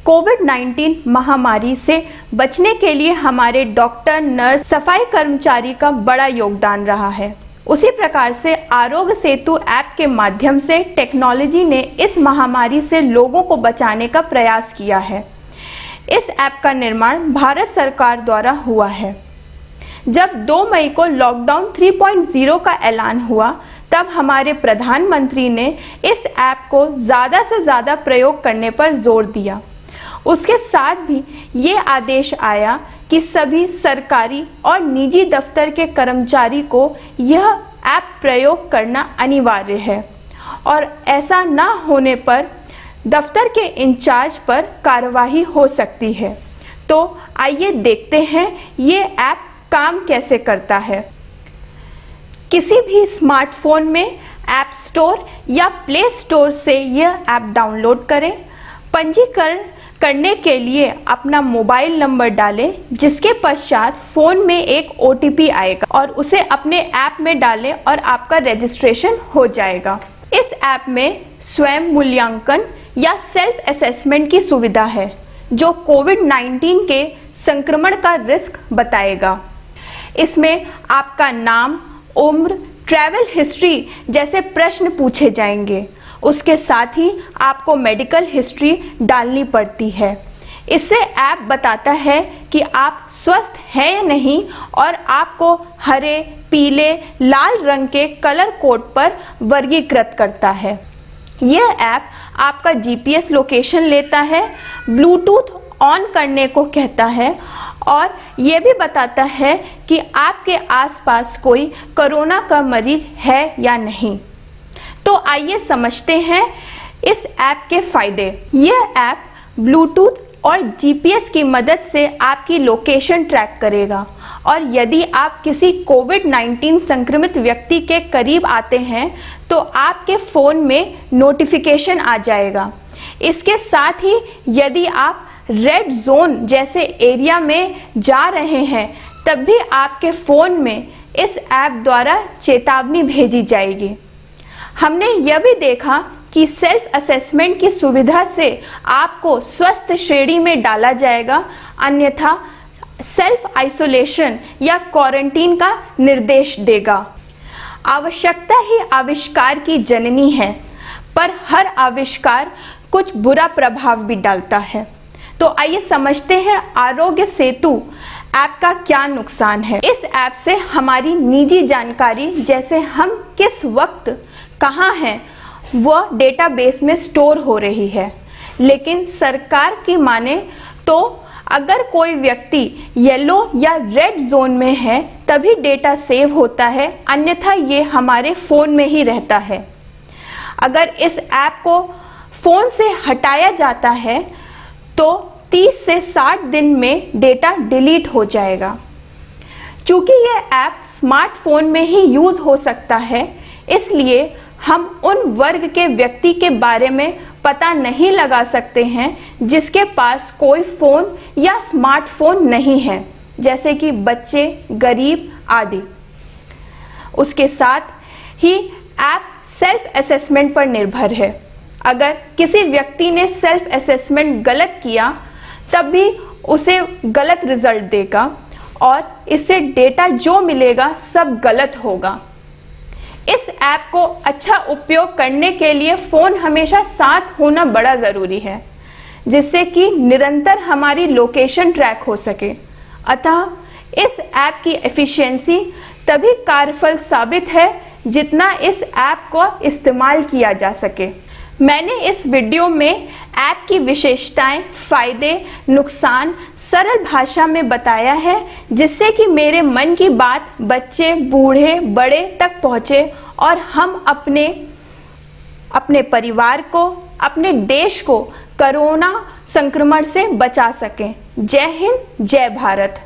कोविड-19 महामारी से बचने के लिए हमारे डॉक्टर, नर्स, सफाई कर्मचारी का बड़ा योगदान रहा है। उसी प्रकार से आरोग्य सेतु ऐप के माध्यम से टेक्नोलॉजी ने इस महामारी से लोगों को बचाने का प्रयास किया है। इस ऐप का निर्माण भारत सरकार द्वारा हुआ है। जब 2 मई को लॉकडाउन 3.0 का ऐलान हुआ, तब हमारे प्रधानमंत्री ने इस ऐप को ज़्यादा से ज़्यादा प्रयोग करने पर जोर दिया। उसके साथ भी ये आदेश आया कि सभी सरकारी और निजी दफ्तर के कर्मचारी को यह ऐप प्रयोग करना अनिवार्य है और ऐसा न होने पर दफ्तर के इंचार्ज पर कार्रवाई हो सकती है। तो आइए देखते हैं ये ऐप काम कैसे करता है। किसी भी स्मार्टफोन में ऐप स्टोर या प्ले स्टोर से यह ऐप डाउनलोड करें। पंजीकरण करने के लिए अपना मोबाइल नंबर डालें, जिसके पश्चात फ़ोन में एक OTP आएगा और उसे अपने ऐप में डालें और आपका रजिस्ट्रेशन हो जाएगा। इस ऐप में स्वयं मूल्यांकन या सेल्फ असेसमेंट की सुविधा है, जो कोविड-19 के संक्रमण का रिस्क बताएगा। इसमें आपका नाम, उम्र, ट्रैवल हिस्ट्री जैसे प्रश्न पूछे जाएंगे। उसके साथ ही आपको मेडिकल हिस्ट्री डालनी पड़ती है। इससे ऐप बताता है कि आप स्वस्थ हैं या नहीं और आपको हरे, पीले, लाल रंग के कलर कोड पर वर्गीकृत करता है। यह ऐप आपका GPS लोकेशन लेता है, ब्लूटूथ ऑन करने को कहता है और ये भी बताता है कि आपके आसपास कोई कोरोना का मरीज है या नहीं। तो आइए समझते हैं इस ऐप के फायदे। यह ऐप ब्लूटूथ और GPS की मदद से आपकी लोकेशन ट्रैक करेगा और यदि आप किसी कोविड-19 संक्रमित व्यक्ति के करीब आते हैं तो आपके फ़ोन में नोटिफिकेशन आ जाएगा। इसके साथ ही यदि आप रेड जोन जैसे एरिया में जा रहे हैं, तब भी आपके फ़ोन में इस ऐप द्वारा चेतावनी भेजी जाएगी। हमने यह भी देखा कि सेल्फ असेसमेंट की सुविधा से आपको स्वस्थ श्रेणी में डाला जाएगा, अन्यथा सेल्फ आइसोलेशन या क्वारंटीन का निर्देश देगा। आवश्यकता ही आविष्कार की जननी है, पर हर आविष्कार कुछ बुरा प्रभाव भी डालता है। तो आइए समझते हैं आरोग्य सेतु ऐप का क्या नुकसान है। इस ऐप से हमारी निजी जानकारी, जैसे हम किस वक्त कहाँ हैं, वह डेटाबेस में स्टोर हो रही है। लेकिन सरकार की माने तो अगर कोई व्यक्ति येलो या रेड जोन में है तभी डेटा सेव होता है, अन्यथा ये हमारे फ़ोन में ही रहता है। अगर इस ऐप को फ़ोन से हटाया जाता है तो 30 से 60 दिन में डेटा डिलीट हो जाएगा। चूँकि यह ऐप स्मार्टफोन में ही यूज़ हो सकता है, इसलिए हम उन वर्ग के व्यक्ति के बारे में पता नहीं लगा सकते हैं जिसके पास कोई फ़ोन या स्मार्टफोन नहीं है, जैसे कि बच्चे, गरीब आदि। उसके साथ ही ऐप सेल्फ असेसमेंट पर निर्भर है। अगर किसी व्यक्ति ने सेल्फ असेसमेंट गलत किया, तब भी उसे गलत रिजल्ट देगा और इससे डेटा जो मिलेगा सब गलत होगा। इस ऐप को अच्छा उपयोग करने के लिए फ़ोन हमेशा साथ होना बड़ा ज़रूरी है, जिससे कि निरंतर हमारी लोकेशन ट्रैक हो सके। अतः इस ऐप की एफिशिएंसी तभी कार्यफल साबित है जितना इस ऐप को इस्तेमाल किया जा सके। मैंने इस वीडियो में ऐप की विशेषताएं, फ़ायदे, नुकसान सरल भाषा में बताया है, जिससे कि मेरे मन की बात बच्चे, बूढ़े, बड़े तक पहुँचे और हम अपने परिवार को, अपने देश को कोरोना संक्रमण से बचा सकें। जय हिंद, जय भारत।